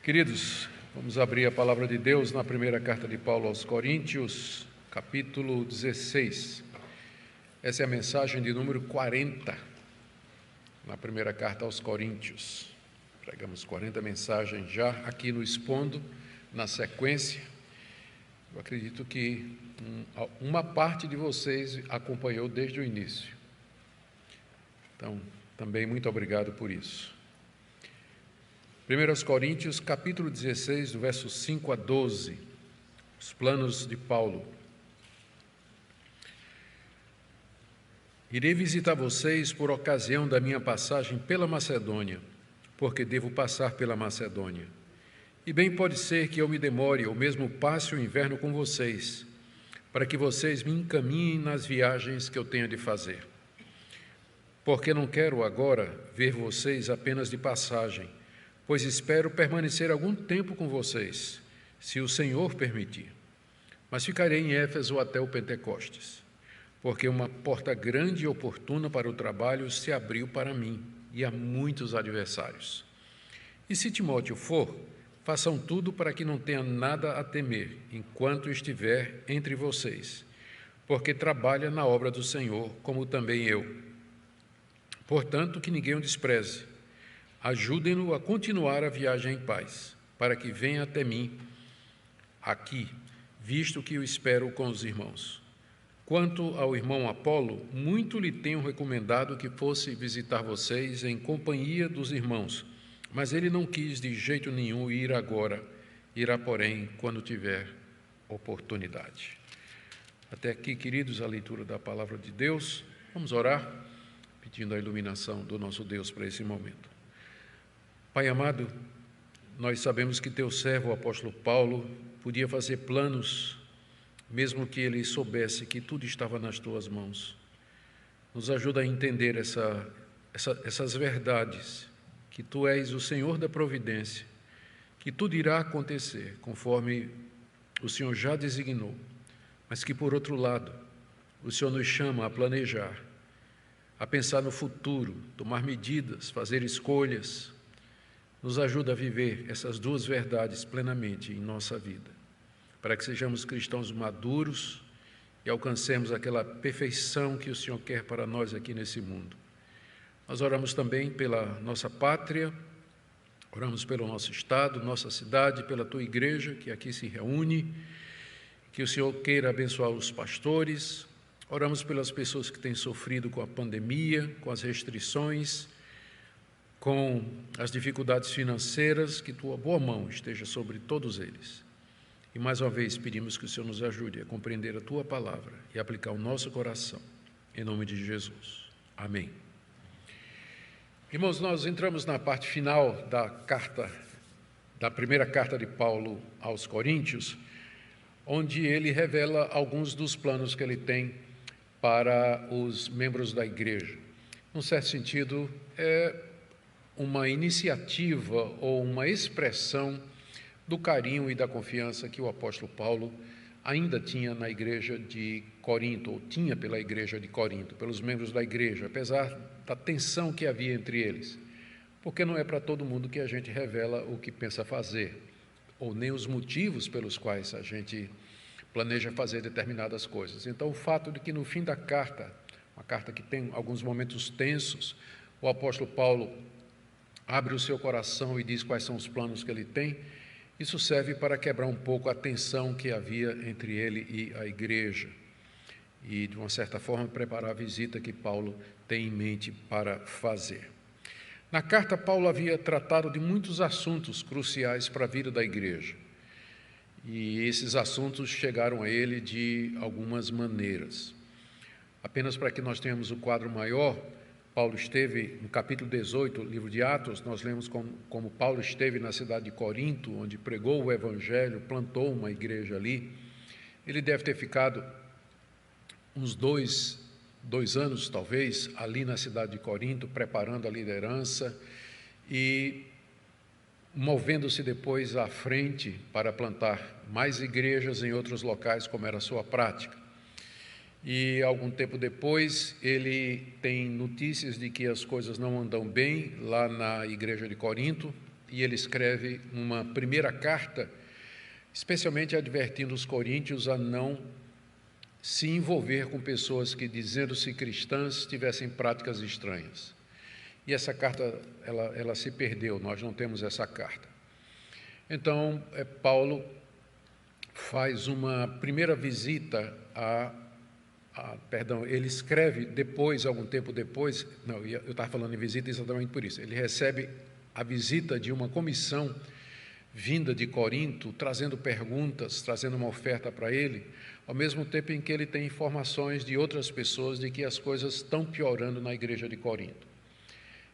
Queridos, vamos abrir a palavra de Deus na primeira carta de Paulo aos Coríntios, capítulo 16. Essa é a mensagem de número 40, na primeira carta aos Coríntios. Pregamos 40 mensagens já aqui no Expondo, na sequência. Eu acredito que uma parte de vocês acompanhou desde o início. Então, também muito obrigado por isso. 1 Coríntios, capítulo 16, do verso 5 a 12, os planos de Paulo. Irei visitar vocês por ocasião da minha passagem pela Macedônia, porque devo passar pela Macedônia. E bem pode ser que eu me demore ou mesmo passe o inverno com vocês, para que vocês me encaminhem nas viagens que eu tenho de fazer. Porque não quero agora ver vocês apenas de passagem, pois espero permanecer algum tempo com vocês, se o Senhor permitir. Mas ficarei em Éfeso até o Pentecostes, porque uma porta grande e oportuna para o trabalho se abriu para mim, e há muitos adversários. E se Timóteo for, façam tudo para que não tenha nada a temer, enquanto estiver entre vocês, porque trabalha na obra do Senhor, como também eu. Portanto, que ninguém o despreze. Ajudem-no a continuar a viagem em paz, para que venha até mim aqui, visto que o espero com os irmãos. Quanto ao irmão Apolo, muito lhe tenho recomendado que fosse visitar vocês em companhia dos irmãos, mas ele não quis de jeito nenhum ir agora, irá, porém, quando tiver oportunidade. Até aqui, queridos, a leitura da palavra de Deus. Vamos orar, pedindo a iluminação do nosso Deus para esse momento. Pai amado, nós sabemos que teu servo, o apóstolo Paulo, podia fazer planos, mesmo que ele soubesse que tudo estava nas tuas mãos. Nos ajuda a entender essas verdades, que tu és o Senhor da providência, que tudo irá acontecer conforme o Senhor já designou, mas que, por outro lado, o Senhor nos chama a planejar, a pensar no futuro, tomar medidas, fazer escolhas. Nos ajuda a viver essas duas verdades plenamente em nossa vida, para que sejamos cristãos maduros e alcancemos aquela perfeição que o Senhor quer para nós aqui nesse mundo. Nós oramos também pela nossa pátria, oramos pelo nosso estado, nossa cidade, pela tua igreja que aqui se reúne, que o Senhor queira abençoar os pastores. Oramos pelas pessoas que têm sofrido com a pandemia, com as restrições, com as dificuldades financeiras, que tua boa mão esteja sobre todos eles. E mais uma vez pedimos que o Senhor nos ajude a compreender a tua palavra e aplicar o nosso coração, em nome de Jesus. Amém. Irmãos, nós entramos na parte final da primeira carta de Paulo aos Coríntios, onde ele revela alguns dos planos que ele tem para os membros da igreja. Num certo sentido, é uma iniciativa ou uma expressão do carinho e da confiança que o apóstolo Paulo ainda tinha na igreja de Corinto, ou tinha pela igreja de Corinto, pelos membros da igreja, apesar da tensão que havia entre eles, porque não é para todo mundo que a gente revela o que pensa fazer, ou nem os motivos pelos quais a gente planeja fazer determinadas coisas. Então, o fato de que no fim da carta, uma carta que tem alguns momentos tensos, o apóstolo Paulo abre o seu coração e diz quais são os planos que ele tem, isso serve para quebrar um pouco a tensão que havia entre ele e a igreja e, de uma certa forma, preparar a visita que Paulo tem em mente para fazer. Na carta, Paulo havia tratado de muitos assuntos cruciais para a vida da igreja, e esses assuntos chegaram a ele de algumas maneiras. Apenas para que nós tenhamos o quadro maior, Paulo esteve, no capítulo 18, livro de Atos, nós lemos como Paulo esteve na cidade de Corinto, onde pregou o evangelho, plantou uma igreja ali. Ele deve ter ficado uns dois anos, talvez, ali na cidade de Corinto, preparando a liderança e movendo-se depois à frente para plantar mais igrejas em outros locais, como era a sua prática. E algum tempo depois ele tem notícias de que as coisas não andam bem lá na igreja de Corinto, e ele escreve uma primeira carta, especialmente advertindo os coríntios a não se envolver com pessoas que, dizendo-se cristãs, tivessem práticas estranhas. E essa carta, ela se perdeu, nós não temos essa carta. Então, Paulo faz uma primeira visita ele escreve depois, algum tempo depois, não, eu estava falando em visita exatamente por isso, ele recebe a visita de uma comissão vinda de Corinto, trazendo perguntas, trazendo uma oferta para ele, ao mesmo tempo em que ele tem informações de outras pessoas de que as coisas estão piorando na igreja de Corinto.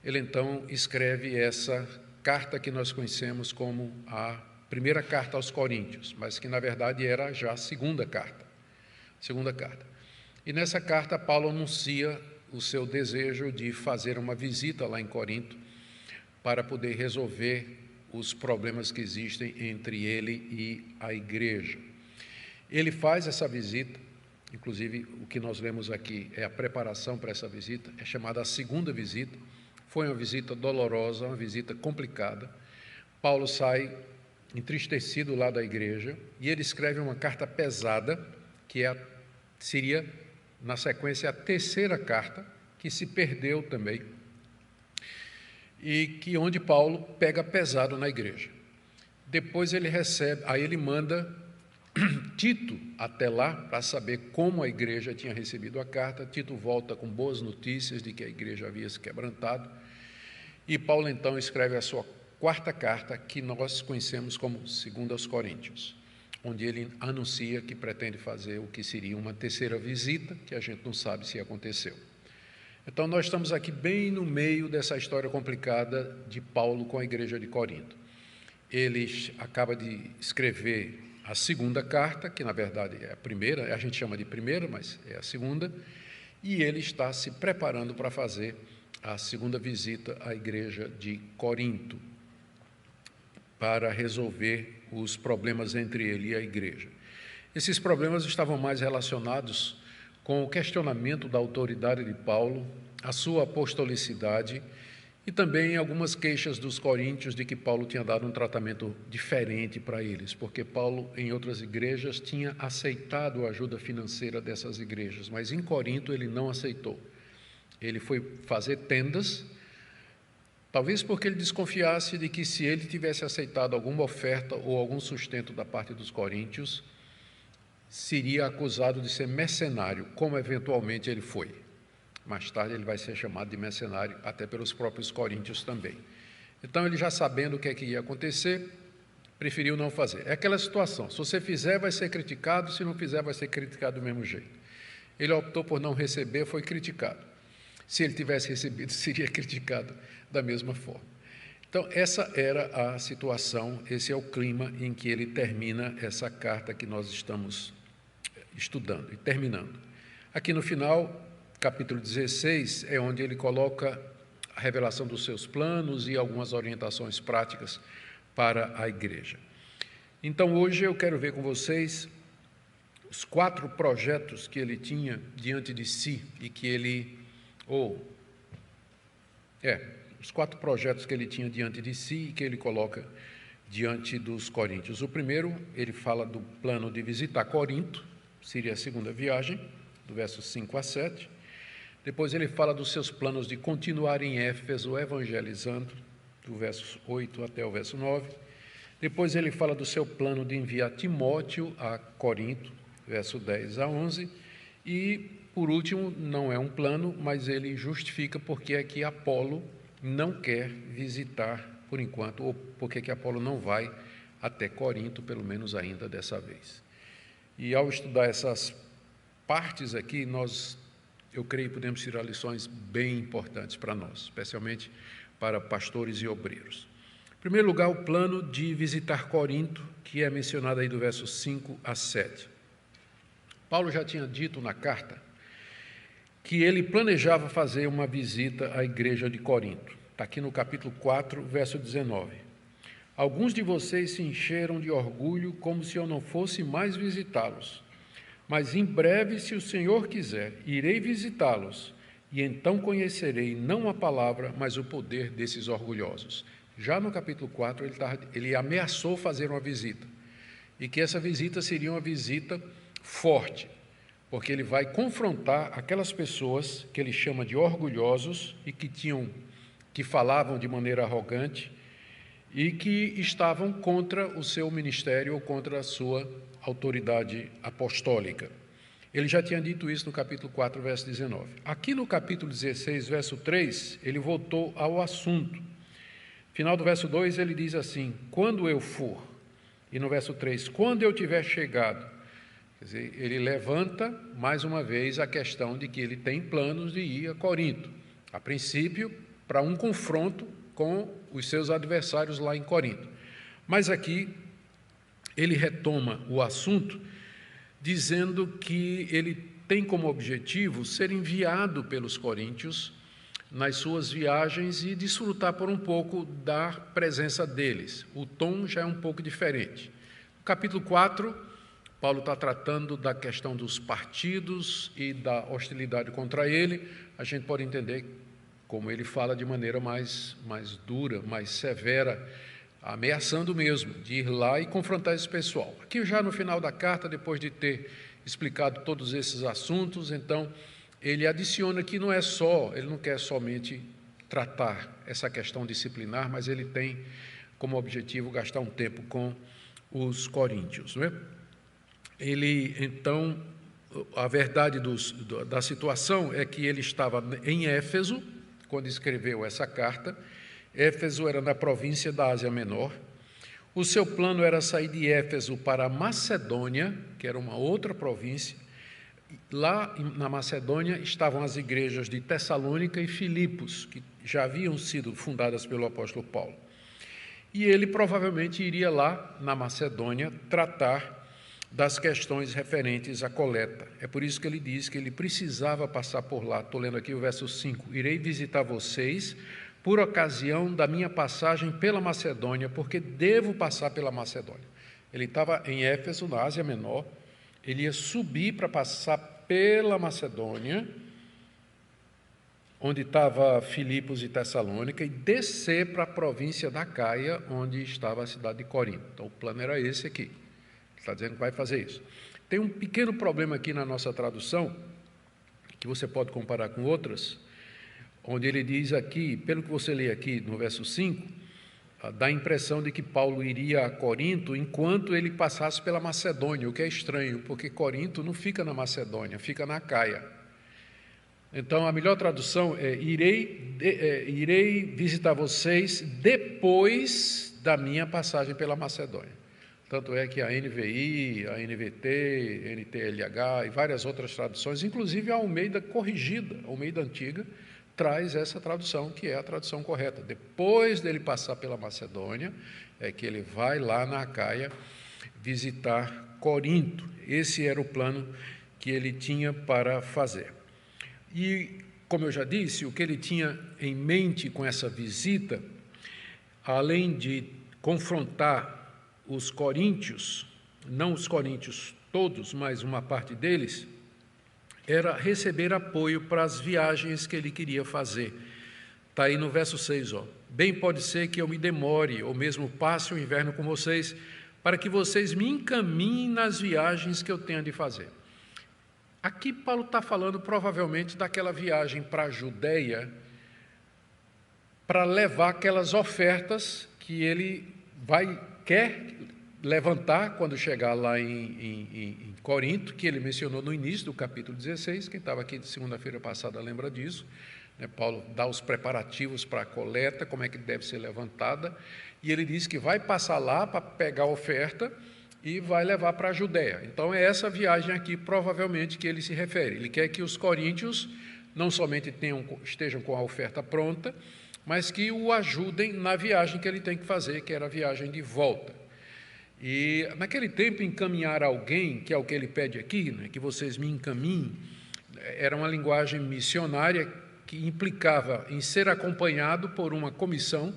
Ele então escreve essa carta que nós conhecemos como a primeira carta aos Coríntios, mas que na verdade era já a segunda carta. E nessa carta Paulo anuncia o seu desejo de fazer uma visita lá em Corinto para poder resolver os problemas que existem entre ele e a igreja. Ele faz essa visita, inclusive o que nós lemos aqui é a preparação para essa visita, é chamada a segunda visita. Foi uma visita dolorosa, uma visita complicada. Paulo sai entristecido lá da igreja e ele escreve uma carta pesada, que seria, na sequência, a terceira carta, que se perdeu também, e que onde Paulo pega pesado na igreja. Depois ele manda Tito até lá para saber como a igreja tinha recebido a carta. Tito volta com boas notícias de que a igreja havia se quebrantado, e Paulo então escreve a sua quarta carta, que nós conhecemos como 2 aos Coríntios, onde ele anuncia que pretende fazer o que seria uma terceira visita, que a gente não sabe se aconteceu. Então, nós estamos aqui bem no meio dessa história complicada de Paulo com a igreja de Corinto. Ele acaba de escrever a segunda carta, que na verdade é a primeira, a gente chama de primeira, mas é a segunda, e ele está se preparando para fazer a segunda visita à igreja de Corinto, para resolver os problemas entre ele e a igreja. Esses problemas estavam mais relacionados com o questionamento da autoridade de Paulo, a sua apostolicidade e também algumas queixas dos coríntios de que Paulo tinha dado um tratamento diferente para eles, porque Paulo, em outras igrejas, tinha aceitado a ajuda financeira dessas igrejas, mas em Corinto ele não aceitou. Ele foi fazer tendas, talvez porque ele desconfiasse de que se ele tivesse aceitado alguma oferta ou algum sustento da parte dos coríntios, seria acusado de ser mercenário, como eventualmente ele foi. Mais tarde ele vai ser chamado de mercenário, até pelos próprios coríntios também. Então, ele já sabendo o que é que ia acontecer, preferiu não fazer. É aquela situação, se você fizer vai ser criticado, se não fizer vai ser criticado do mesmo jeito. Ele optou por não receber, foi criticado. Se ele tivesse recebido, seria criticado da mesma forma. Então, essa era a situação, esse é o clima em que ele termina essa carta que nós estamos estudando e terminando. Aqui no final, capítulo 16, é onde ele coloca a revelação dos seus planos e algumas orientações práticas para a igreja. Então, hoje eu quero ver com vocês os 4 projetos que ele tinha diante de si e que ele, os 4 projetos que ele tinha diante de si e que ele coloca diante dos coríntios. O primeiro, ele fala do plano de visitar Corinto, seria a segunda viagem, do verso 5 a 7. Depois ele fala dos seus planos de continuar em Éfeso evangelizando, do verso 8 até o verso 9. Depois ele fala do seu plano de enviar Timóteo a Corinto, verso 10 a 11. E, por último, não é um plano, mas ele justifica porque é que Apolo não quer visitar por enquanto, ou porque que Apolo não vai até Corinto, pelo menos ainda dessa vez. E ao estudar essas partes aqui, eu creio que podemos tirar lições bem importantes para nós, especialmente para pastores e obreiros. Em primeiro lugar, o plano de visitar Corinto, que é mencionado aí do verso 5 a 7. Paulo já tinha dito na carta que ele planejava fazer uma visita à igreja de Corinto. Está aqui no capítulo 4, verso 19. Alguns de vocês se encheram de orgulho como se eu não fosse mais visitá-los. Mas em breve, se o Senhor quiser, irei visitá-los, e então conhecerei não a palavra, mas o poder desses orgulhosos. Já no capítulo 4, ele ameaçou fazer uma visita, e que essa visita seria uma visita forte, porque ele vai confrontar aquelas pessoas que ele chama de orgulhosos e que falavam de maneira arrogante e que estavam contra o seu ministério ou contra a sua autoridade apostólica. Ele já tinha dito isso no capítulo 4, verso 19. Aqui no capítulo 16, verso 3, ele voltou ao assunto. Final do verso 2, ele diz assim: quando eu for. E no verso 3, quando eu tiver chegado. Quer dizer, ele levanta mais uma vez a questão de que ele tem planos de ir a Corinto. A princípio, para um confronto com os seus adversários lá em Corinto. Mas aqui ele retoma o assunto dizendo que ele tem como objetivo ser enviado pelos coríntios nas suas viagens e desfrutar por um pouco da presença deles. O tom já é um pouco diferente. No capítulo 4, Paulo está tratando da questão dos partidos e da hostilidade contra ele. A gente pode entender como ele fala de maneira mais dura, mais severa, ameaçando mesmo de ir lá e confrontar esse pessoal. Aqui já no final da carta, depois de ter explicado todos esses assuntos, então ele adiciona que ele não quer somente tratar essa questão disciplinar, mas ele tem como objetivo gastar um tempo com os coríntios, não é? Ele, então, a verdade da situação é que ele estava em Éfeso, quando escreveu essa carta. Éfeso era na província da Ásia Menor. O seu plano era sair de Éfeso para a Macedônia, que era uma outra província. Lá na Macedônia estavam as igrejas de Tessalônica e Filipos, que já haviam sido fundadas pelo apóstolo Paulo. E ele provavelmente iria lá na Macedônia tratar das questões referentes à coleta. É por isso que ele diz que ele precisava passar por lá. Estou lendo aqui o verso 5. Irei visitar vocês por ocasião da minha passagem pela Macedônia, porque devo passar pela Macedônia. Ele estava em Éfeso, na Ásia Menor, ele ia subir para passar pela Macedônia, onde estava Filipos e Tessalônica, e descer para a província da Caia, onde estava a cidade de Corinto. Então, o plano era esse aqui. Ele está dizendo que vai fazer isso. Tem um pequeno problema aqui na nossa tradução, que você pode comparar com outras, onde ele diz aqui, pelo que você lê aqui no verso 5, dá a impressão de que Paulo iria a Corinto enquanto ele passasse pela Macedônia, o que é estranho, porque Corinto não fica na Macedônia, fica na Caia. Então, a melhor tradução é: irei visitar vocês depois da minha passagem pela Macedônia. Tanto é que a NVI, a NVT, NTLH e várias outras traduções, inclusive a Almeida corrigida, a Almeida antiga, traz essa tradução, que é a tradução correta. Depois dele passar pela Macedônia, é que ele vai lá na Acaia visitar Corinto. Esse era o plano que ele tinha para fazer. E, como eu já disse, o que ele tinha em mente com essa visita, além de confrontar os coríntios, não os coríntios todos, mas uma parte deles, era receber apoio para as viagens que ele queria fazer. Está aí no verso 6, ó. Bem pode ser que eu me demore, ou mesmo passe o inverno com vocês, para que vocês me encaminhem nas viagens que eu tenho de fazer. Aqui Paulo está falando provavelmente daquela viagem para a Judeia, para levar aquelas ofertas que ele quer levantar quando chegar lá em Corinto, que ele mencionou no início do capítulo 16, quem estava aqui de segunda-feira passada lembra disso, né? Paulo dá os preparativos para a coleta, como é que deve ser levantada, e ele diz que vai passar lá para pegar a oferta e vai levar para a Judéia. Então é essa viagem aqui provavelmente que ele se refere. Ele quer que os coríntios não somente estejam com a oferta pronta, mas que o ajudem na viagem que ele tem que fazer, que era a viagem de volta. E naquele tempo encaminhar alguém, que é o que ele pede aqui, né, que vocês me encaminhem, era uma linguagem missionária que implicava em ser acompanhado por uma comissão.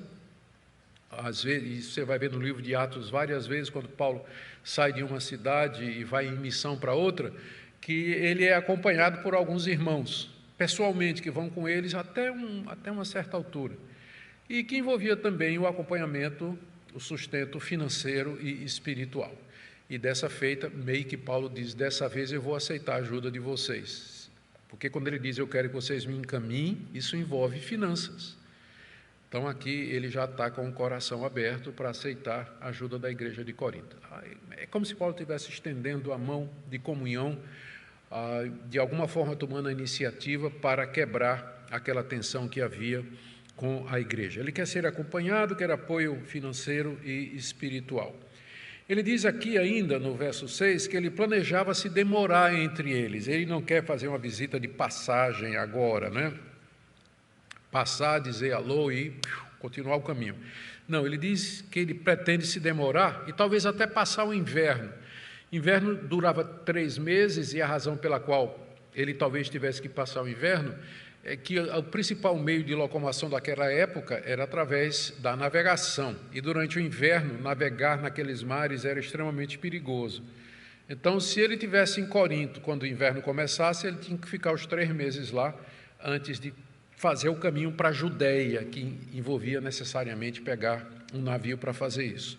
Às vezes, você vai ver no livro de Atos várias vezes, quando Paulo sai de uma cidade e vai em missão para outra, que ele é acompanhado por alguns irmãos, pessoalmente, que vão com eles até uma certa altura. e que envolvia também o acompanhamento, o sustento financeiro e espiritual. E dessa feita, meio que Paulo diz, dessa vez eu vou aceitar a ajuda de vocês. Porque quando ele diz, eu quero que vocês me encaminhem, isso envolve finanças. Então aqui ele já está com o coração aberto para aceitar a ajuda da igreja de Corinto. É como se Paulo estivesse estendendo a mão de comunhão, de alguma forma tomando a iniciativa para quebrar aquela tensão que havia com a igreja. Ele quer ser acompanhado, quer apoio financeiro e espiritual. Ele diz aqui ainda no verso 6 que ele planejava se demorar entre eles. Ele não quer fazer uma visita de passagem agora, né? Passar, dizer alô e continuar o caminho. Não, ele diz que ele pretende se demorar e talvez até passar o inverno. Inverno durava 3 meses e a razão pela qual ele talvez tivesse que passar o inverno é que o principal meio de locomoção daquela época era através da navegação. E durante o inverno, navegar naqueles mares era extremamente perigoso. Então, se ele estivesse em Corinto quando o inverno começasse, ele tinha que ficar os 3 meses lá antes de fazer o caminho para a Judéia, que envolvia necessariamente pegar um navio para fazer isso.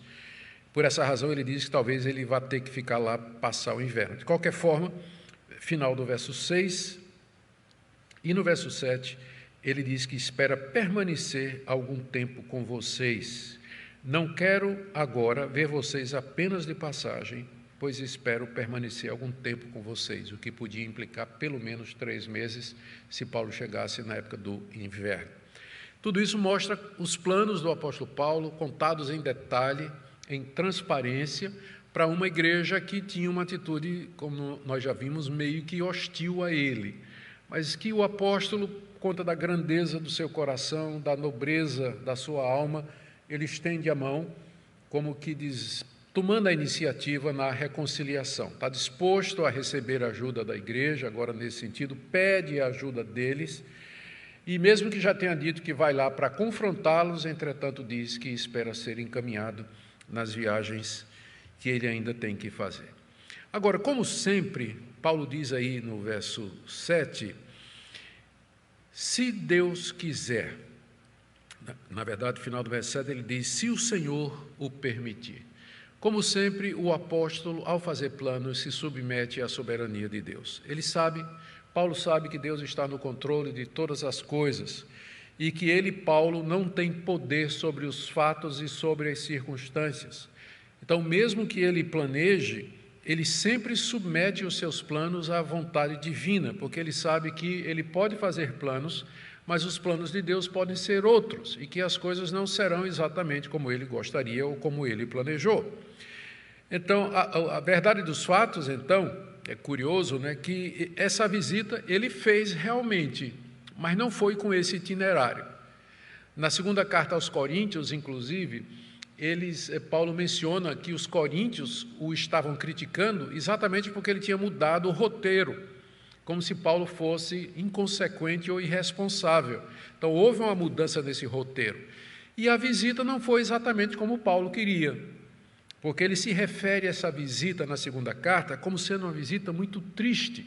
Por essa razão, ele diz que talvez ele vá ter que ficar lá, passar o inverno. De qualquer forma, final do verso 6 e no verso 7, ele diz que espera permanecer algum tempo com vocês. Não quero agora ver vocês apenas de passagem, pois espero permanecer algum tempo com vocês, o que podia implicar pelo menos 3 meses, se Paulo chegasse na época do inverno. Tudo isso mostra os planos do apóstolo Paulo, contados em detalhe, em transparência, para uma igreja que tinha uma atitude, como nós já vimos, meio que hostil a ele, mas que o apóstolo, por conta da grandeza do seu coração, da nobreza da sua alma, ele estende a mão, como que diz, tomando a iniciativa na reconciliação. Está disposto a receber a ajuda da igreja, agora nesse sentido, pede a ajuda deles, e mesmo que já tenha dito que vai lá para confrontá-los, entretanto diz que espera ser encaminhado nas viagens que ele ainda tem que fazer. Agora, como sempre, Paulo diz aí no verso 7, se Deus quiser, na verdade, no final do verso 7, ele diz, se o Senhor o permitir. Como sempre, o apóstolo, ao fazer planos, se submete à soberania de Deus. Ele sabe, Paulo sabe que Deus está no controle de todas as coisas e que ele, Paulo, não tem poder sobre os fatos e sobre as circunstâncias. Então, mesmo que ele planeje, ele sempre submete os seus planos à vontade divina, porque ele sabe que ele pode fazer planos, mas os planos de Deus podem ser outros e que as coisas não serão exatamente como ele gostaria ou como ele planejou. Então, a verdade dos fatos, então, é curioso, né, que essa visita ele fez realmente, mas não foi com esse itinerário. Na segunda carta aos Coríntios, inclusive, Paulo menciona que os coríntios o estavam criticando exatamente porque ele tinha mudado o roteiro, como se Paulo fosse inconsequente ou irresponsável. Então, houve uma mudança nesse roteiro. E a visita não foi exatamente como Paulo queria, porque ele se refere a essa visita na segunda carta como sendo uma visita muito triste.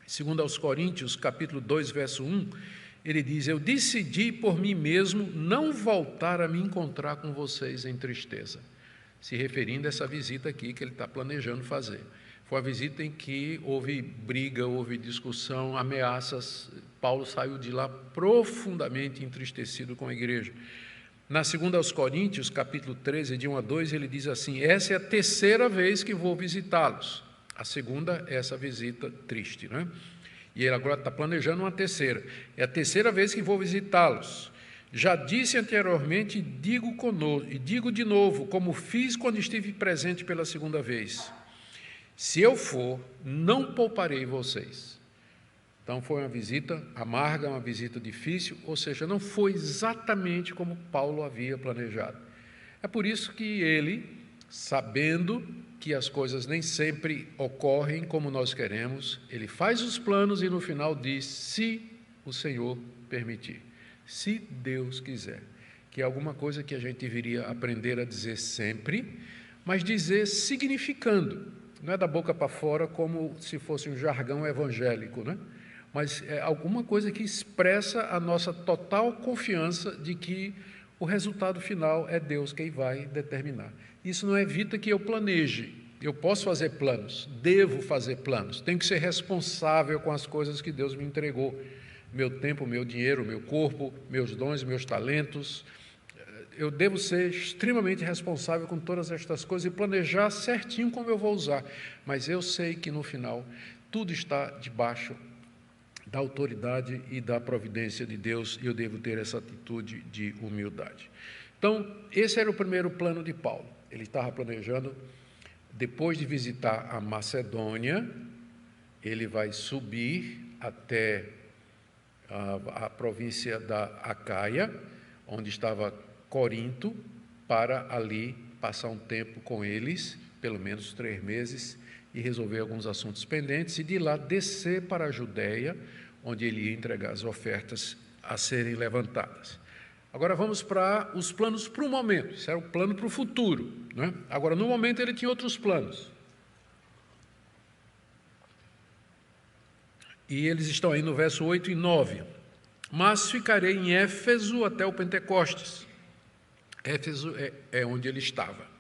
Segundo aos Coríntios, capítulo 2, verso 1, ele diz, eu decidi por mim mesmo não voltar a me encontrar com vocês em tristeza, se referindo a essa visita aqui que ele está planejando fazer. Foi uma visita em que houve briga, houve discussão, ameaças. Paulo saiu de lá profundamente entristecido com a igreja. Na segunda aos Coríntios, capítulo 13, de 1 a 2, ele diz assim, essa é a 3ª vez que vou visitá-los. A segunda é essa visita triste, né? E ele agora está planejando uma 3ª. É a 3ª vez que vou visitá-los. Já disse anteriormente e digo de novo, como fiz quando estive presente pela 2ª vez. Se eu for, não pouparei vocês. Então foi uma visita amarga, uma visita difícil, ou seja, não foi exatamente como Paulo havia planejado. É por isso que ele, sabendo que as coisas nem sempre ocorrem como nós queremos, ele faz os planos e no final diz, se o Senhor permitir, se Deus quiser, que é alguma coisa que a gente deveria aprender a dizer sempre, mas dizer significando, não é da boca para fora como se fosse um jargão evangélico, né? Mas é alguma coisa que expressa a nossa total confiança de que O resultado final é Deus quem vai determinar. Isso não evita que eu planeje. Eu posso fazer planos, devo fazer planos, tenho que ser responsável com as coisas que Deus me entregou. Meu tempo, meu dinheiro, meu corpo, meus dons, meus talentos. Eu devo ser extremamente responsável com todas estas coisas e planejar certinho como eu vou usar. Mas eu sei que no final tudo está debaixo da autoridade e da providência de Deus e eu devo ter essa atitude de humildade. Então, esse era o primeiro plano de Paulo. Ele estava planejando, depois de visitar a Macedônia, ele vai subir até a província da Acaia, onde estava Corinto, para ali passar um tempo com eles, pelo menos 3 meses, e resolver alguns assuntos pendentes, e de lá descer para a Judéia, onde ele ia entregar as ofertas a serem levantadas. Agora vamos para os planos para o momento, isso era o plano para o futuro, né? Agora, no momento, ele tinha outros planos. E eles estão aí no verso 8 e 9. Mas ficarei em Éfeso até o Pentecostes. Éfeso é onde ele estava.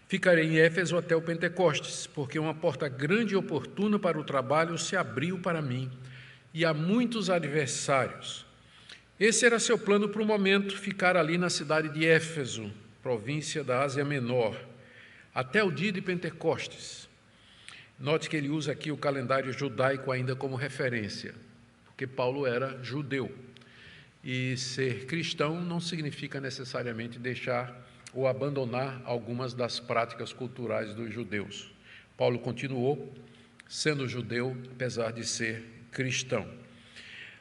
Ficarei em Éfeso até o Pentecostes, porque uma porta grande e oportuna para o trabalho se abriu para mim, e há muitos adversários. Esse era seu plano para o momento, ficar ali na cidade de Éfeso, província da Ásia Menor, até o dia de Pentecostes. Note que ele usa aqui o calendário judaico ainda como referência, porque Paulo era judeu. E ser cristão não significa necessariamente deixar ou abandonar algumas das práticas culturais dos judeus. Paulo continuou sendo judeu, apesar de ser cristão.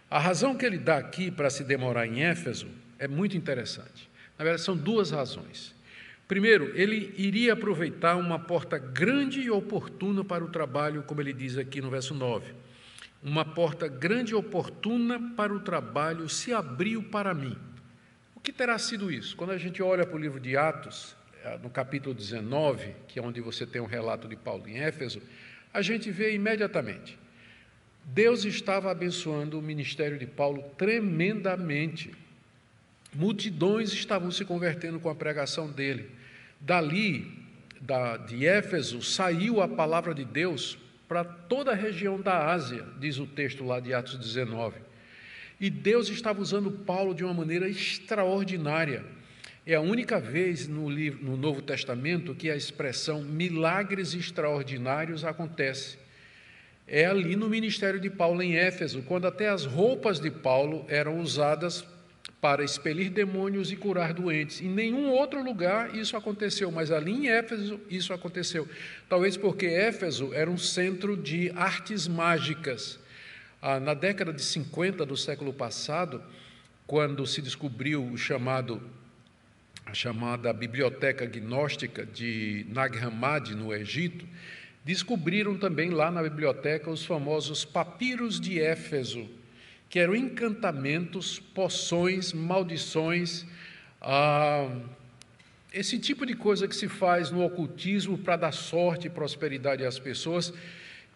A razão que ele dá aqui para se demorar em Éfeso é muito interessante. Na verdade, são 2 razões. Primeiro, ele iria aproveitar uma porta grande e oportuna para o trabalho, como ele diz aqui no verso 9. Uma porta grande e oportuna para o trabalho se abriu para mim. O que terá sido isso? Quando a gente olha para o livro de Atos, no capítulo 19, que é onde você tem um relato de Paulo em Éfeso, a gente vê imediatamente. Deus estava abençoando o ministério de Paulo tremendamente. Multidões estavam se convertendo com a pregação dele. Dali, de Éfeso, saiu a palavra de Deus para toda a região da Ásia, diz o texto lá de Atos 19. E Deus estava usando Paulo de uma maneira extraordinária. É a única vez no Novo Testamento que a expressão milagres extraordinários acontece. É ali no ministério de Paulo em Éfeso, quando até as roupas de Paulo eram usadas para expelir demônios e curar doentes. Em nenhum outro lugar isso aconteceu, mas ali em Éfeso isso aconteceu. Talvez porque Éfeso era um centro de artes mágicas. Na década de 50 do século passado, quando se descobriu a chamada Biblioteca Gnóstica de Nag Hammadi, no Egito, descobriram também lá na biblioteca os famosos papiros de Éfeso, que eram encantamentos, poções, maldições, esse tipo de coisa que se faz no ocultismo para dar sorte e prosperidade às pessoas,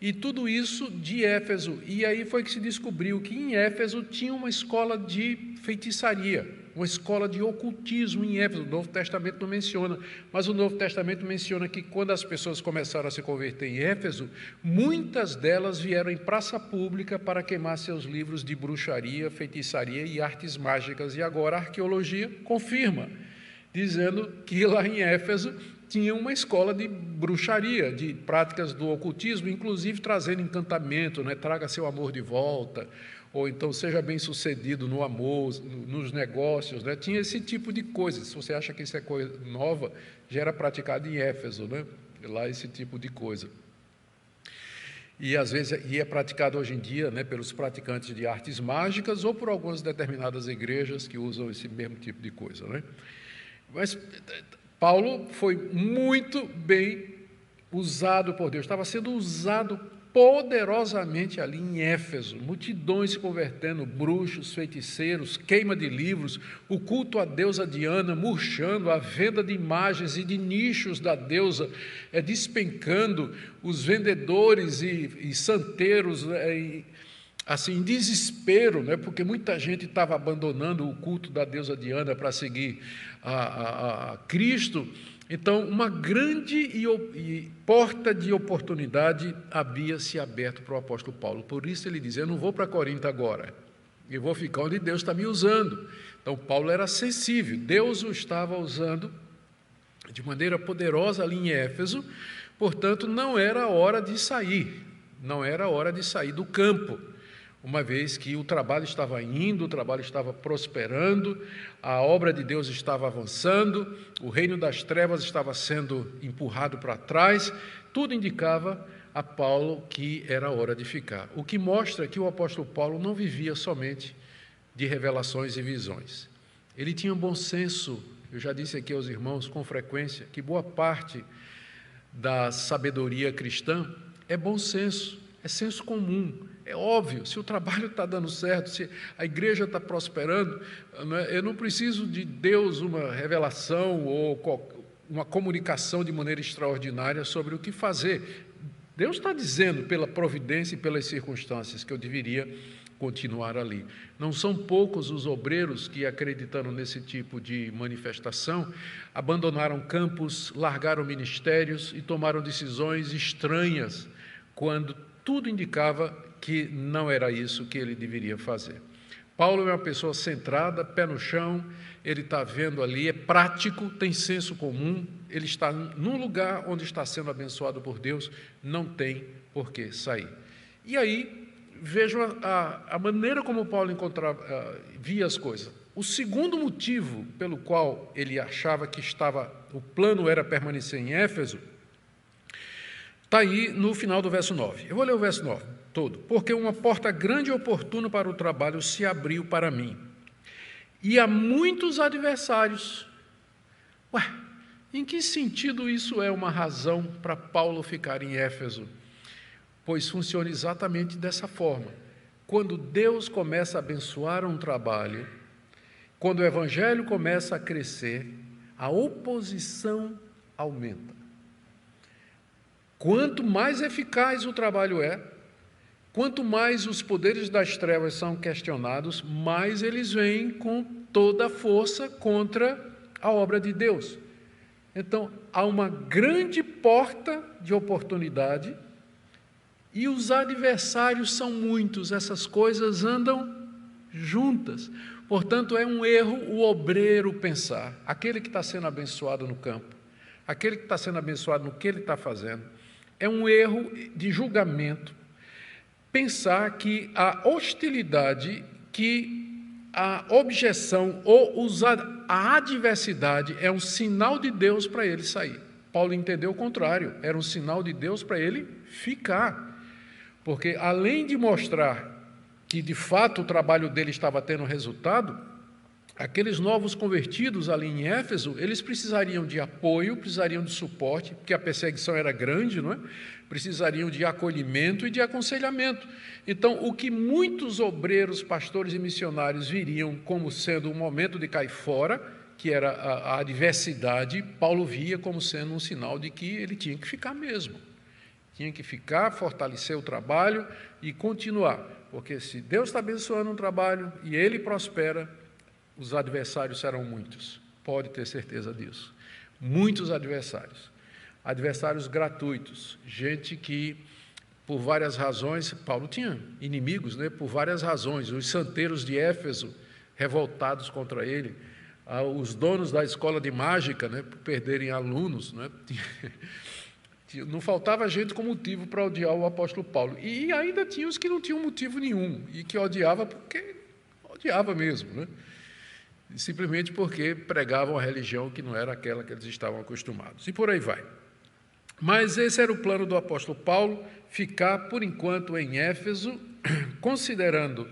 e tudo isso de Éfeso. E aí foi que se descobriu que em Éfeso tinha uma escola de feitiçaria, uma escola de ocultismo em Éfeso. O Novo Testamento não menciona, mas o Novo Testamento menciona que quando as pessoas começaram a se converter em Éfeso, muitas delas vieram em praça pública para queimar seus livros de bruxaria, feitiçaria e artes mágicas. E agora a arqueologia confirma, dizendo que lá em Éfeso tinha uma escola de bruxaria, de práticas do ocultismo, inclusive trazendo encantamento, né? Traga seu amor de volta, ou então seja bem-sucedido no amor, nos negócios, né? Tinha esse tipo de coisa. Se você acha que isso é coisa nova, já era praticado em Éfeso, né? Lá esse tipo de coisa. E às vezes é praticado hoje em dia, né, pelos praticantes de artes mágicas ou por algumas determinadas igrejas que usam esse mesmo tipo de coisa, né? Mas Paulo foi muito bem usado por Deus, estava sendo usado poderosamente ali em Éfeso, multidões se convertendo, bruxos, feiticeiros, queima de livros, o culto à deusa Diana murchando, a venda de imagens e de nichos da deusa despencando, os vendedores e santeiros assim, em desespero, né, porque muita gente estava abandonando o culto da deusa Diana para seguir a Cristo. Então, uma grande porta de oportunidade havia se aberto para o apóstolo Paulo. Por isso ele diz: eu não vou para Corinto agora, eu vou ficar onde Deus está me usando. Então, Paulo era sensível, Deus o estava usando de maneira poderosa ali em Éfeso, portanto, não era hora de sair, não era hora de sair do campo, uma vez que o trabalho estava indo, o trabalho estava prosperando, a obra de Deus estava avançando, o reino das trevas estava sendo empurrado para trás, tudo indicava a Paulo que era hora de ficar. O que mostra que o apóstolo Paulo não vivia somente de revelações e visões. Ele tinha um bom senso. Eu já disse aqui aos irmãos com frequência que boa parte da sabedoria cristã é bom senso, é senso comum. É óbvio, se o trabalho está dando certo, se a igreja está prosperando, eu não preciso de Deus uma revelação ou uma comunicação de maneira extraordinária sobre o que fazer. Deus está dizendo, pela providência e pelas circunstâncias, que eu deveria continuar ali. Não são poucos os obreiros que, acreditando nesse tipo de manifestação, abandonaram campos, largaram ministérios e tomaram decisões estranhas, quando tudo indicava que não era isso que ele deveria fazer. Paulo é uma pessoa centrada, pé no chão, ele está vendo ali, é prático, tem senso comum, ele está num lugar onde está sendo abençoado por Deus, não tem por que sair. E aí, vejam a maneira como Paulo via as coisas. O segundo motivo pelo qual ele achava que o plano era permanecer em Éfeso, está aí no final do verso 9. Eu vou ler o verso 9 todo. Porque uma porta grande e oportuna para o trabalho se abriu para mim. E há muitos adversários. Em que sentido isso é uma razão para Paulo ficar em Éfeso? Pois funciona exatamente dessa forma. Quando Deus começa a abençoar um trabalho, quando o evangelho começa a crescer, a oposição aumenta. Quanto mais eficaz o trabalho é, quanto mais os poderes das trevas são questionados, mais eles vêm com toda a força contra a obra de Deus. Então, há uma grande porta de oportunidade e os adversários são muitos, essas coisas andam juntas. Portanto, é um erro o obreiro pensar, aquele que está sendo abençoado no campo, aquele que está sendo abençoado no que ele está fazendo, é um erro de julgamento pensar que a hostilidade, que a objeção ou a adversidade é um sinal de Deus para ele sair. Paulo entendeu o contrário, era um sinal de Deus para ele ficar, porque além de mostrar que de fato o trabalho dele estava tendo resultado, aqueles novos convertidos ali em Éfeso, eles precisariam de apoio, precisariam de suporte, porque a perseguição era grande, não é? Precisariam de acolhimento e de aconselhamento. Então, o que muitos obreiros, pastores e missionários viriam como sendo um momento de cair fora, que era a adversidade, Paulo via como sendo um sinal de que ele tinha que ficar mesmo. Tinha que ficar, fortalecer o trabalho e continuar. Porque se Deus está abençoando um trabalho e ele prospera, os adversários serão muitos, pode ter certeza disso. Muitos adversários. Adversários gratuitos, gente que, por várias razões, Paulo tinha inimigos, né? Por várias razões, os santeiros de Éfeso, revoltados contra ele, os donos da escola de mágica, né? Por perderem alunos, né? Não faltava gente com motivo para odiar o apóstolo Paulo, e ainda tinha os que não tinham motivo nenhum, e que odiava porque odiava mesmo, né? Simplesmente porque pregavam a religião que não era aquela que eles estavam acostumados. E por aí vai. Mas esse era o plano do apóstolo Paulo, ficar, por enquanto, em Éfeso, considerando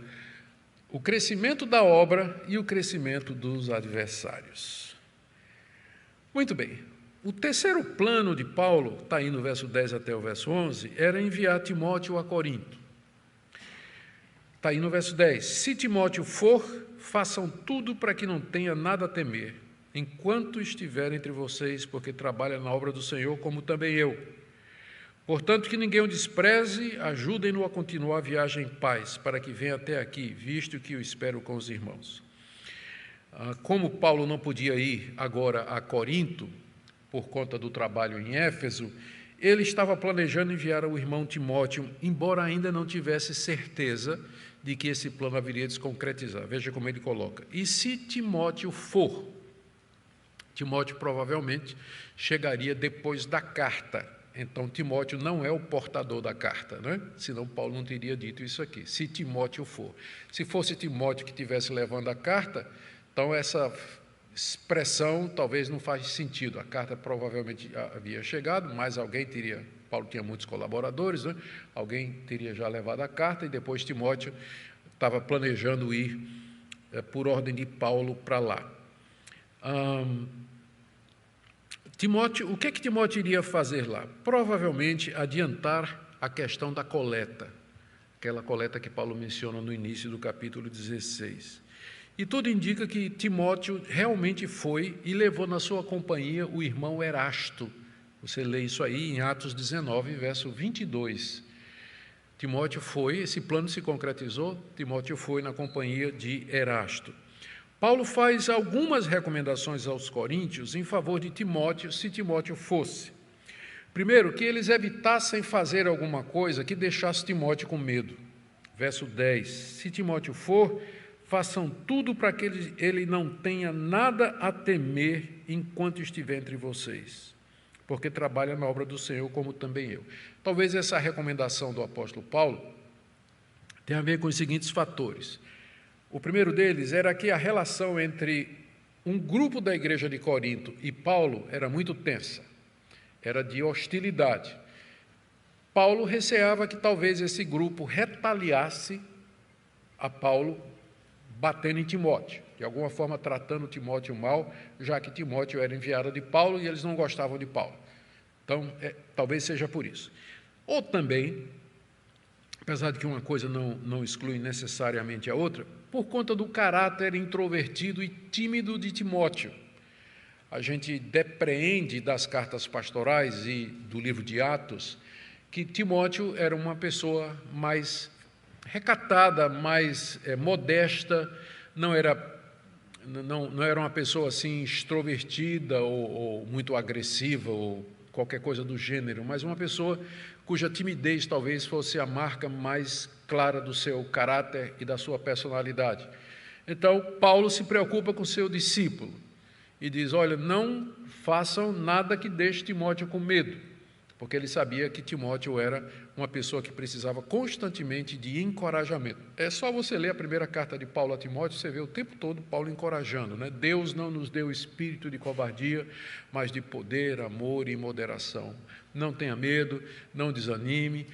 o crescimento da obra e o crescimento dos adversários. Muito bem. O terceiro plano de Paulo, está aí no verso 10 até o verso 11, era enviar Timóteo a Corinto. Está aí no verso 10. Se Timóteo for, façam tudo para que não tenha nada a temer, enquanto estiver entre vocês, porque trabalha na obra do Senhor, como também eu. Portanto, que ninguém o despreze, ajudem-no a continuar a viagem em paz, para que venha até aqui, visto que o espero com os irmãos. Como Paulo não podia ir agora a Corinto, por conta do trabalho em Éfeso, ele estava planejando enviar o irmão Timóteo, embora ainda não tivesse certeza de que esse plano haveria de se concretizar. Veja como ele coloca. E se Timóteo for, Timóteo provavelmente chegaria depois da carta. Então, Timóteo não é o portador da carta, né? Senão Paulo não teria dito isso aqui. Se Timóteo for. Se fosse Timóteo que estivesse levando a carta, então essa expressão talvez não faz sentido. A carta provavelmente havia chegado, mas alguém teria, Paulo tinha muitos colaboradores, né? Alguém teria já levado a carta e depois Timóteo estava planejando ir por ordem de Paulo para lá. Timóteo, o que é que Timóteo iria fazer lá? Provavelmente adiantar a questão da coleta, aquela coleta que Paulo menciona no início do capítulo 16. E tudo indica que Timóteo realmente foi e levou na sua companhia o irmão Erasto. Você lê isso aí em Atos 19, verso 22. Timóteo foi, esse plano se concretizou, Timóteo foi na companhia de Erasto. Paulo faz algumas recomendações aos coríntios em favor de Timóteo, se Timóteo fosse. Primeiro, que eles evitassem fazer alguma coisa que deixasse Timóteo com medo. Verso 10, se Timóteo for, façam tudo para que ele não tenha nada a temer enquanto estiver entre vocês, porque trabalha na obra do Senhor como também eu. Talvez essa recomendação do apóstolo Paulo tenha a ver com os seguintes fatores. O primeiro deles era que a relação entre um grupo da igreja de Corinto e Paulo era muito tensa, era de hostilidade. Paulo receava que talvez esse grupo retaliasse a Paulo batendo em Timóteo, de alguma forma tratando Timóteo mal, já que Timóteo era enviado de Paulo e eles não gostavam de Paulo. Então, talvez seja por isso. Ou também, apesar de que uma coisa não exclui necessariamente a outra, por conta do caráter introvertido e tímido de Timóteo. A gente depreende das cartas pastorais e do livro de Atos que Timóteo era uma pessoa mais recatada, mais modesta, não era uma pessoa assim extrovertida ou muito agressiva ou qualquer coisa do gênero, mas uma pessoa cuja timidez talvez fosse a marca mais clara do seu caráter e da sua personalidade. Então, Paulo se preocupa com seu discípulo e diz, olha, não façam nada que deixe Timóteo com medo, porque ele sabia que Timóteo era uma pessoa que precisava constantemente de encorajamento. É só você ler a primeira carta de Paulo a Timóteo, você vê o tempo todo Paulo encorajando, né? Deus não nos deu espírito de covardia, mas de poder, amor e moderação. Não tenha medo, não desanime,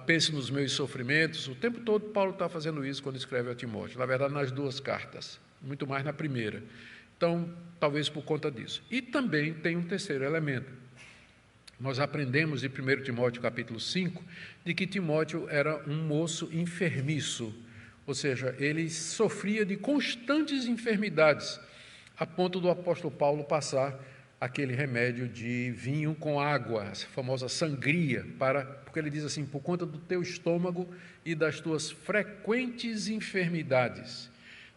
pense nos meus sofrimentos. O tempo todo Paulo está fazendo isso quando escreve a Timóteo, na verdade nas duas cartas, muito mais na primeira. Então, talvez por conta disso. E também tem um terceiro elemento. Nós aprendemos de 1 Timóteo capítulo 5, de que Timóteo era um moço enfermiço, ou seja, ele sofria de constantes enfermidades, a ponto do apóstolo Paulo passar aquele remédio de vinho com água, essa famosa sangria, porque ele diz assim, por conta do teu estômago e das tuas frequentes enfermidades.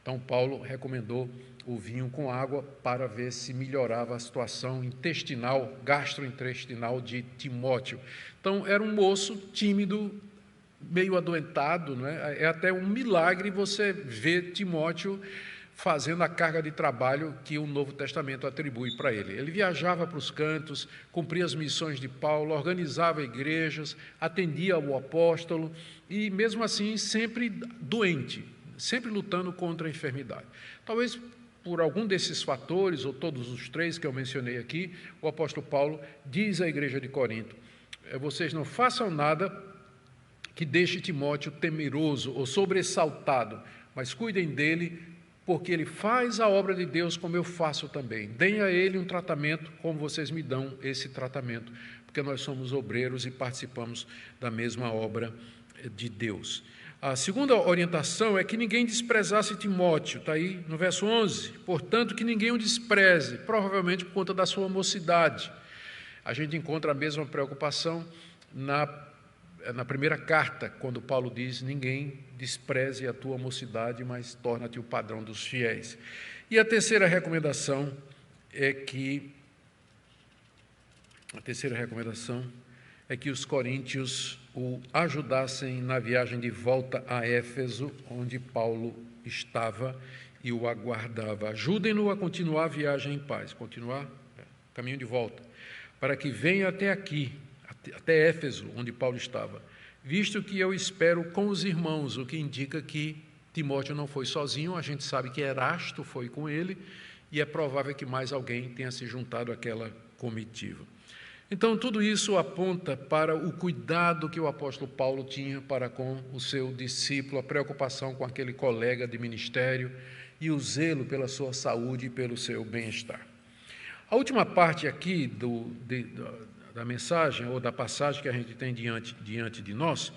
Então, Paulo recomendou o vinho com água para ver se melhorava a situação intestinal, gastrointestinal de Timóteo. Então, era um moço tímido, meio adoentado, né? É até um milagre você ver Timóteo fazendo a carga de trabalho que o Novo Testamento atribui para ele. Ele viajava para os cantos, cumpria as missões de Paulo, organizava igrejas, atendia ao apóstolo e, mesmo assim, sempre doente, sempre lutando contra a enfermidade. Talvez por algum desses fatores, ou todos os três que eu mencionei aqui, o apóstolo Paulo diz à igreja de Corinto, vocês não façam nada que deixe Timóteo temeroso ou sobressaltado, mas cuidem dele, porque ele faz a obra de Deus como eu faço também. Deem a ele um tratamento como vocês me dão esse tratamento, porque nós somos obreiros e participamos da mesma obra de Deus. A segunda orientação é que ninguém desprezasse Timóteo, está aí no verso 11. Portanto, que ninguém o despreze, provavelmente por conta da sua mocidade. A gente encontra a mesma preocupação na primeira carta, quando Paulo diz: ninguém despreze a tua mocidade, mas torna-te o padrão dos fiéis. E a terceira recomendação é que os coríntios o ajudassem na viagem de volta a Éfeso, onde Paulo estava e o aguardava. Ajudem-no a continuar a viagem em paz, caminho de volta, para que venha até aqui, até Éfeso, onde Paulo estava, visto que eu espero com os irmãos, o que indica que Timóteo não foi sozinho, a gente sabe que Erasto foi com ele, e é provável que mais alguém tenha se juntado àquela comitiva. Então, tudo isso aponta para o cuidado que o apóstolo Paulo tinha para com o seu discípulo, a preocupação com aquele colega de ministério e o zelo pela sua saúde e pelo seu bem-estar. A última parte aqui da mensagem, ou da passagem que a gente tem diante de nós,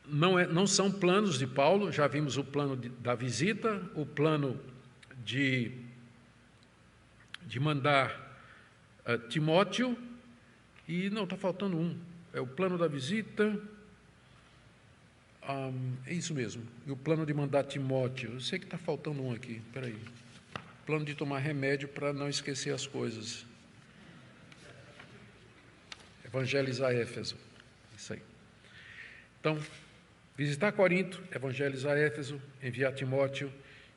não são planos de Paulo. Já vimos o plano da visita, o plano de mandar Timóteo, e não, está faltando um, é o plano da visita, é isso mesmo, e o plano de mandar Timóteo. Eu sei que está faltando um aqui, espera aí. Plano de tomar remédio para não esquecer as coisas. Evangelizar Éfeso, isso aí. Então, visitar Corinto, evangelizar Éfeso, enviar Timóteo,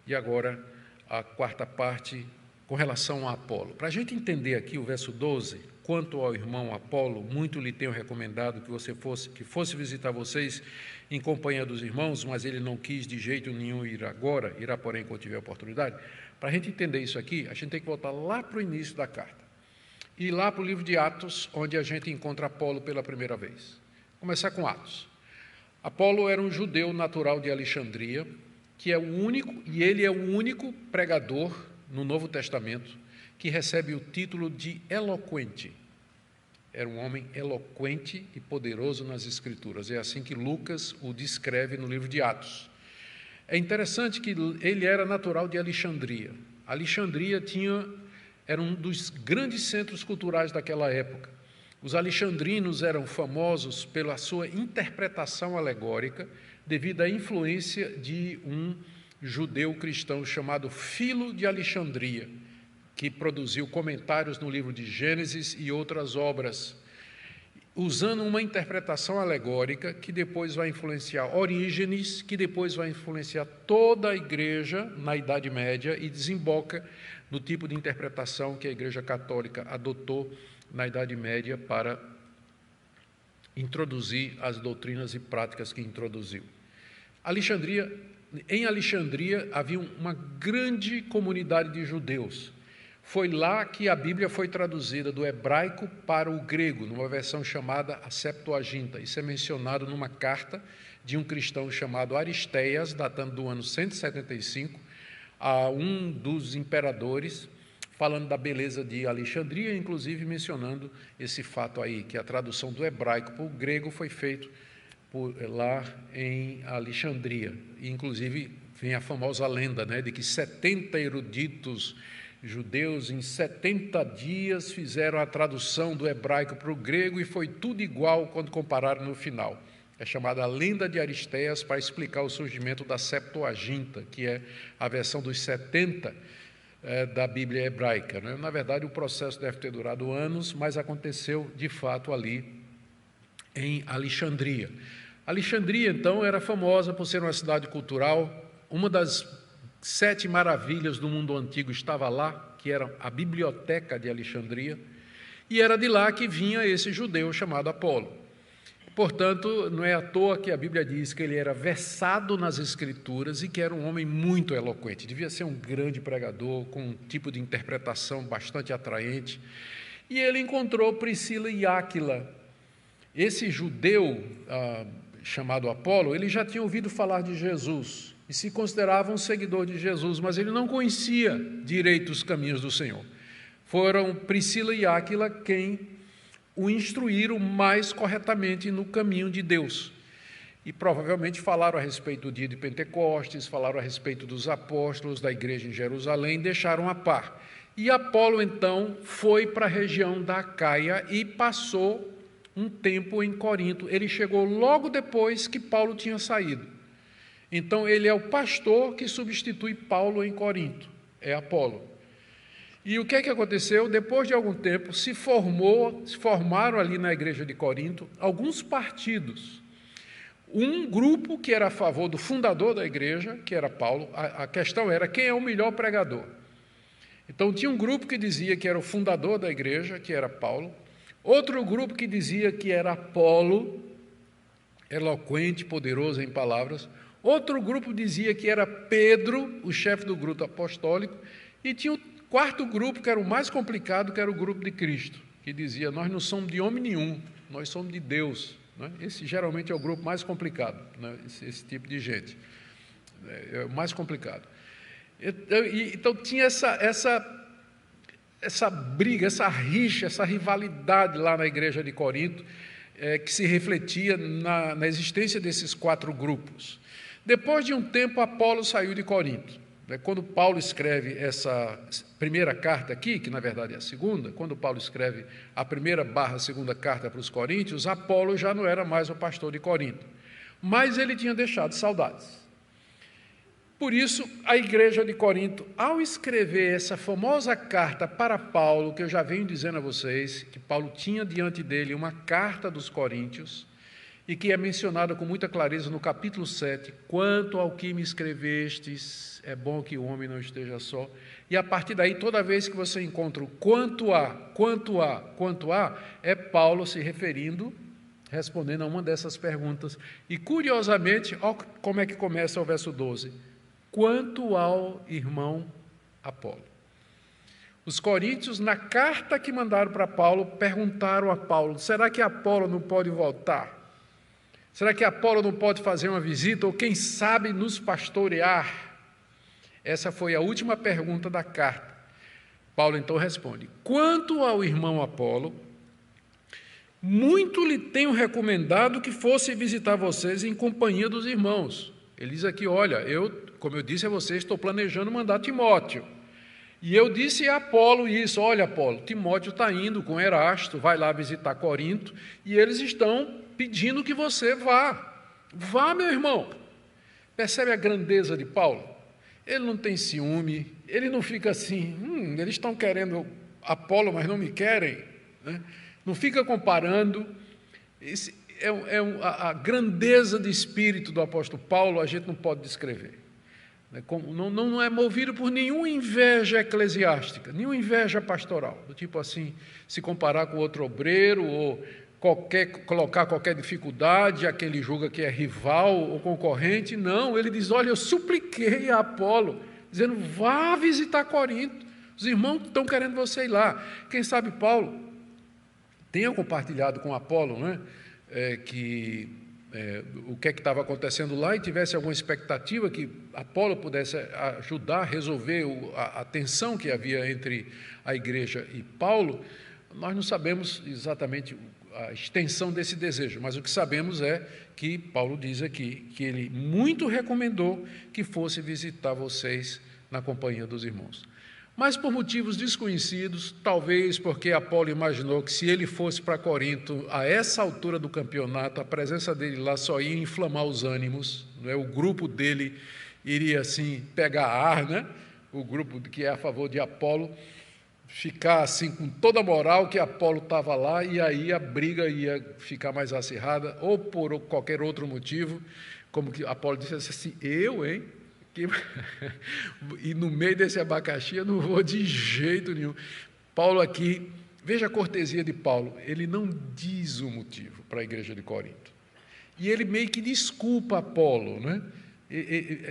e agora a quarta parte com relação a Apolo. Para a gente entender aqui o verso 12, quanto ao irmão Apolo, muito lhe tenho recomendado que fosse visitar vocês em companhia dos irmãos, mas ele não quis de jeito nenhum ir agora, irá porém quando tiver oportunidade. Para a gente entender isso aqui, a gente tem que voltar lá para o início da carta, e lá para o livro de Atos, onde a gente encontra Apolo pela primeira vez. Começar com Atos. Apolo era um judeu natural de Alexandria, ele é o único pregador no Novo Testamento que recebe o título de eloquente. Era um homem eloquente e poderoso nas Escrituras. É assim que Lucas o descreve no livro de Atos. É interessante que ele era natural de Alexandria. Alexandria era um dos grandes centros culturais daquela época. Os alexandrinos eram famosos pela sua interpretação alegórica, devido à influência de um judeu cristão chamado Filo de Alexandria, que produziu comentários no livro de Gênesis e outras obras, usando uma interpretação alegórica que depois vai influenciar Orígenes, que depois vai influenciar toda a igreja na Idade Média e desemboca no tipo de interpretação que a Igreja Católica adotou na Idade Média para introduzir as doutrinas e práticas que introduziu. Em Alexandria havia uma grande comunidade de judeus. Foi lá que a Bíblia foi traduzida do hebraico para o grego, numa versão chamada a Septuaginta. Isso é mencionado numa carta de um cristão chamado Aristeias, datando do ano 175, a um dos imperadores, falando da beleza de Alexandria, inclusive mencionando esse fato aí, que a tradução do hebraico para o grego foi feita lá em Alexandria. E, inclusive, vem a famosa lenda, de que 70 eruditos judeus, em 70 dias, fizeram a tradução do hebraico para o grego e foi tudo igual quando compararam no final. É chamada a lenda de Aristeias para explicar o surgimento da Septuaginta, que é a versão dos 70 da Bíblia hebraica. Na verdade, o processo deve ter durado anos, mas aconteceu, de fato, ali em Alexandria. Alexandria, então, era famosa por ser uma cidade cultural. Uma das 7 maravilhas do mundo antigo estava lá, que era a biblioteca de Alexandria, e era de lá que vinha esse judeu chamado Apolo. Portanto, não é à toa que a Bíblia diz que ele era versado nas Escrituras e que era um homem muito eloquente. Devia ser um grande pregador, com um tipo de interpretação bastante atraente. E ele encontrou Priscila e Áquila. Esse judeu chamado Apolo, ele já tinha ouvido falar de Jesus e se considerava um seguidor de Jesus, mas ele não conhecia direito os caminhos do Senhor. Foram Priscila e Áquila quem o instruíram mais corretamente no caminho de Deus. E provavelmente falaram a respeito do dia de Pentecostes, falaram a respeito dos apóstolos, da igreja em Jerusalém, deixaram a par. E Apolo, então, foi para a região da Acaia e passou um tempo em Corinto. Ele chegou logo depois que Paulo tinha saído. Então, ele é o pastor que substitui Paulo em Corinto, é Apolo. E o que é que aconteceu? Depois de algum tempo, se formaram ali na igreja de Corinto alguns partidos. Um grupo que era a favor do fundador da igreja, que era Paulo. A questão era quem é o melhor pregador. Então, tinha um grupo que dizia que era o fundador da igreja, que era Paulo. Outro grupo que dizia que era Apolo, eloquente, poderoso em palavras. Outro grupo dizia que era Pedro, o chefe do grupo apostólico. E tinha o quarto grupo, que era o mais complicado, que era o grupo de Cristo, que dizia, nós não somos de homem nenhum, nós somos de Deus. Né? Esse geralmente é o grupo mais complicado, né? esse tipo de gente. É o mais complicado. Então tinha essa briga, essa rixa, essa rivalidade lá na igreja de Corinto, que se refletia na existência desses quatro grupos. Depois de um tempo, Apolo saiu de Corinto. Quando Paulo escreve essa primeira carta aqui, que na verdade é a segunda, quando Paulo escreve a primeira/segunda carta para os coríntios, Apolo já não era mais o pastor de Corinto, mas ele tinha deixado saudades. Por isso, a igreja de Corinto, ao escrever essa famosa carta para Paulo, que eu já venho dizendo a vocês, que Paulo tinha diante dele uma carta dos coríntios, e que é mencionada com muita clareza no capítulo 7, quanto ao que me escrevestes, é bom que o homem não esteja só. E a partir daí, toda vez que você encontra o quanto a, é Paulo se referindo, respondendo a uma dessas perguntas. E, curiosamente, olha como é que começa o verso 12. Quanto ao irmão Apolo. Os coríntios, na carta que mandaram para Paulo, perguntaram a Paulo, será que Apolo não pode voltar? Será que Apolo não pode fazer uma visita ou, quem sabe, nos pastorear? Essa foi a última pergunta da carta. Paulo então responde, quanto ao irmão Apolo, muito lhe tenho recomendado que fosse visitar vocês em companhia dos irmãos. Ele diz aqui, olha, como eu disse a vocês, estou planejando mandar Timóteo. E eu disse a Apolo isso, olha Apolo, Timóteo está indo com Erasto, vai lá visitar Corinto, e eles estão pedindo que você vá. Vá, meu irmão. Percebe a grandeza de Paulo? Ele não tem ciúme, ele não fica assim, eles estão querendo Apolo, mas não me querem. Né? Não fica comparando. A grandeza de espírito do apóstolo Paulo, a gente não pode descrever. Não é movido por nenhuma inveja eclesiástica, nenhuma inveja pastoral, do tipo assim, se comparar com outro obreiro ou colocar qualquer dificuldade a quem ele julga que é rival ou concorrente. Não, ele diz, olha, eu supliquei a Apolo, dizendo, vá visitar Corinto, os irmãos estão querendo você ir lá. Quem sabe Paulo tenha compartilhado com Apolo, né, o que é que estava acontecendo lá e tivesse alguma expectativa que Apolo pudesse ajudar a resolver a tensão que havia entre a igreja e Paulo. Nós não sabemos exatamente a extensão desse desejo, mas o que sabemos é que Paulo diz aqui que ele muito recomendou que fosse visitar vocês na companhia dos irmãos. Mas por motivos desconhecidos, talvez porque Apolo imaginou que se ele fosse para Corinto, a essa altura do campeonato, a presença dele lá só ia inflamar os ânimos, né? O grupo dele iria assim pegar ar, né? O grupo que é a favor de Apolo, ficar assim com toda a moral que Apolo estava lá, e aí a briga ia ficar mais acirrada, ou por qualquer outro motivo, como que Apolo disse assim, e no meio desse abacaxi eu não vou de jeito nenhum. Paulo aqui, veja a cortesia de Paulo, ele não diz o motivo para a igreja de Corinto, e ele meio que desculpa Apolo, né?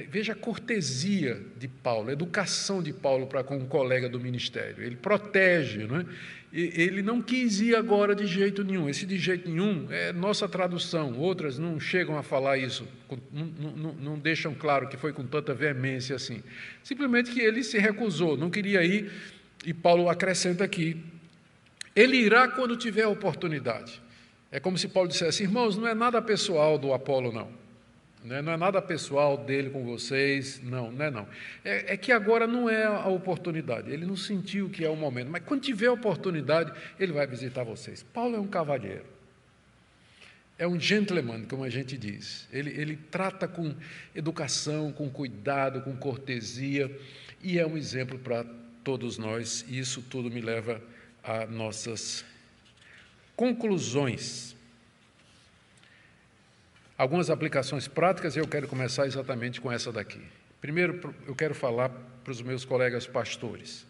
Veja a cortesia de Paulo, a educação de Paulo para com um colega do ministério. Ele protege, não é? Ele não quis ir agora de jeito nenhum. Esse de jeito nenhum é nossa tradução. Outras não chegam a falar isso, não deixam claro que foi com tanta veemência assim. Simplesmente que ele se recusou, não queria ir, e Paulo acrescenta aqui, ele irá quando tiver oportunidade. É como se Paulo dissesse, irmãos, não é nada pessoal do Apolo, não. Não é nada pessoal dele com vocês, não. É que agora não é a oportunidade, ele não sentiu que é o momento, mas quando tiver a oportunidade, ele vai visitar vocês. Paulo é um cavalheiro, é um gentleman, como a gente diz. Ele trata com educação, com cuidado, com cortesia, e é um exemplo para todos nós, e isso tudo me leva a nossas conclusões. Algumas aplicações práticas, e eu quero começar exatamente com essa daqui. Primeiro, eu quero falar para os meus colegas pastores.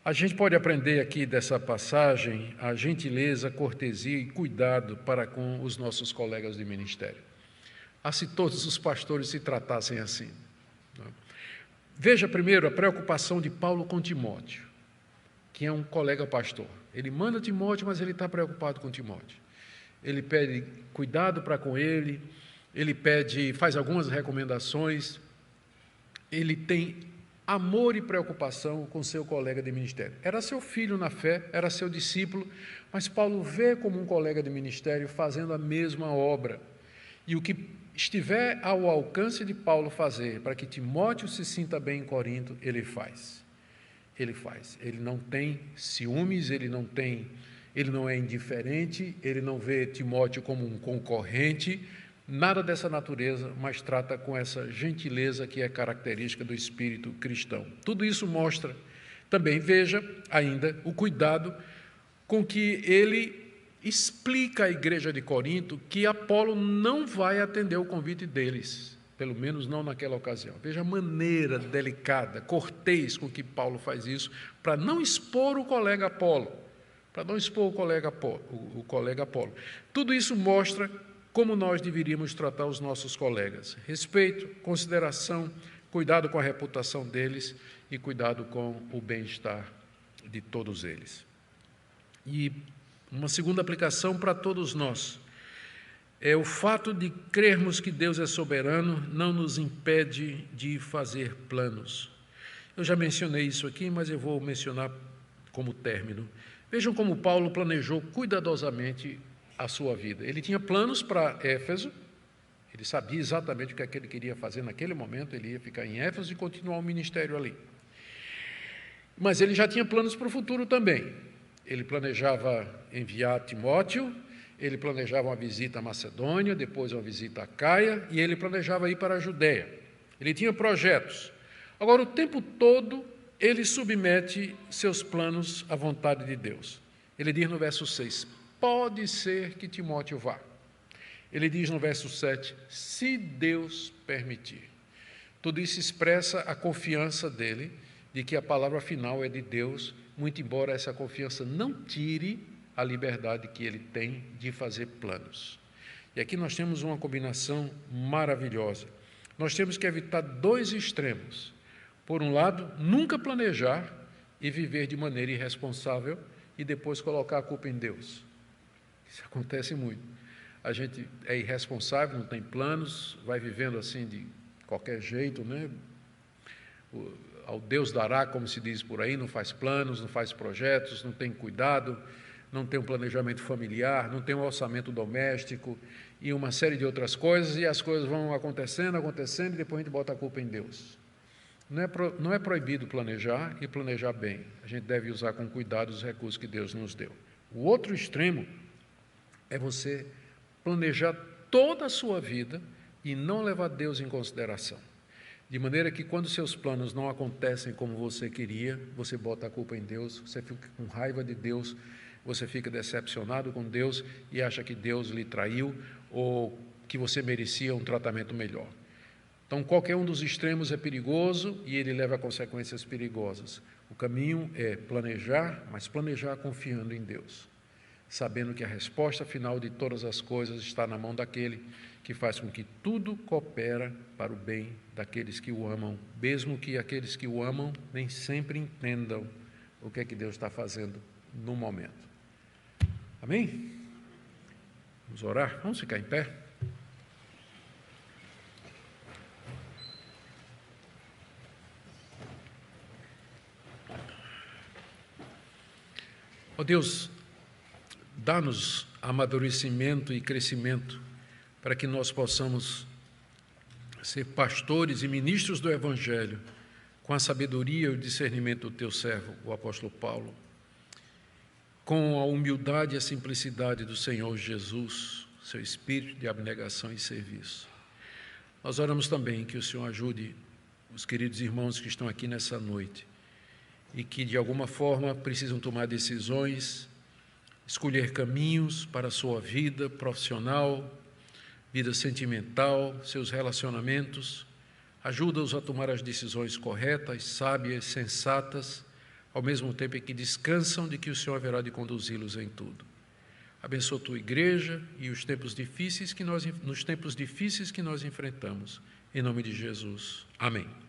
A gente pode aprender aqui dessa passagem a gentileza, cortesia e cuidado para com os nossos colegas de ministério. Ah, se todos os pastores se tratassem assim. Veja primeiro a preocupação de Paulo com Timóteo, que é um colega pastor. Ele manda Timóteo, mas ele está preocupado com Timóteo. Ele pede cuidado para com ele faz algumas recomendações, ele tem amor e preocupação com seu colega de ministério. Era seu filho na fé, era seu discípulo, mas Paulo vê como um colega de ministério fazendo a mesma obra. E o que estiver ao alcance de Paulo fazer para que Timóteo se sinta bem em Corinto, ele faz. Ele faz. Ele não tem ciúmes, ele não é indiferente, ele não vê Timóteo como um concorrente, nada dessa natureza, mas trata com essa gentileza que é característica do espírito cristão. Tudo isso mostra também, veja ainda, o cuidado com que ele explica à igreja de Corinto que Apolo não vai atender o convite deles, pelo menos não naquela ocasião. Veja a maneira delicada, cortês com que Paulo faz isso, para não expor o colega Apolo. Tudo isso mostra como nós deveríamos tratar os nossos colegas. Respeito, consideração, cuidado com a reputação deles e cuidado com o bem-estar de todos eles. E uma segunda aplicação para todos nós é o fato de crermos que Deus é soberano não nos impede de fazer planos. Eu já mencionei isso aqui, mas eu vou mencionar como término. Vejam como Paulo planejou cuidadosamente a sua vida. Ele tinha planos para Éfeso, ele sabia exatamente o que é que ele queria fazer naquele momento, ele ia ficar em Éfeso e continuar o ministério ali. Mas ele já tinha planos para o futuro também. Ele planejava enviar Timóteo, ele planejava uma visita à Macedônia, depois uma visita a Caia, e ele planejava ir para a Judéia. Ele tinha projetos. Agora, o tempo todo, ele submete seus planos à vontade de Deus. Ele diz no verso 6, pode ser que Timóteo vá. Ele diz no verso 7, se Deus permitir. Tudo isso expressa a confiança dele de que a palavra final é de Deus, muito embora essa confiança não tire a liberdade que ele tem de fazer planos. E aqui nós temos uma combinação maravilhosa. Nós temos que evitar dois extremos. Por um lado, nunca planejar e viver de maneira irresponsável e depois colocar a culpa em Deus. Isso acontece muito. A gente é irresponsável, não tem planos, vai vivendo assim de qualquer jeito, né? Ao Deus dará, como se diz por aí, não faz planos, não faz projetos, não tem cuidado, não tem um planejamento familiar, não tem um orçamento doméstico e uma série de outras coisas, e as coisas vão acontecendo, e depois a gente bota a culpa em Deus. Não é proibido planejar e planejar bem. A gente deve usar com cuidado os recursos que Deus nos deu. O outro extremo é você planejar toda a sua vida e não levar Deus em consideração. De maneira que quando seus planos não acontecem como você queria, você bota a culpa em Deus, você fica com raiva de Deus, você fica decepcionado com Deus e acha que Deus lhe traiu ou que você merecia um tratamento melhor. Então, qualquer um dos extremos é perigoso e ele leva a consequências perigosas. O caminho é planejar, mas planejar confiando em Deus, sabendo que a resposta final de todas as coisas está na mão daquele que faz com que tudo coopera para o bem daqueles que o amam, mesmo que aqueles que o amam nem sempre entendam o que é que Deus está fazendo no momento. Amém? Vamos orar? Vamos ficar em pé? Ó Deus, dá-nos amadurecimento e crescimento para que nós possamos ser pastores e ministros do Evangelho com a sabedoria e o discernimento do teu servo, o apóstolo Paulo, com a humildade e a simplicidade do Senhor Jesus, seu espírito de abnegação e serviço. Nós oramos também que o Senhor ajude os queridos irmãos que estão aqui nessa noite e que, de alguma forma, precisam tomar decisões, escolher caminhos para a sua vida profissional, vida sentimental, seus relacionamentos. Ajuda-os a tomar as decisões corretas, sábias, sensatas, ao mesmo tempo em que descansam de que o Senhor haverá de conduzi-los em tudo. Abençoa a tua igreja e nos tempos difíceis que nós enfrentamos. Em nome de Jesus. Amém.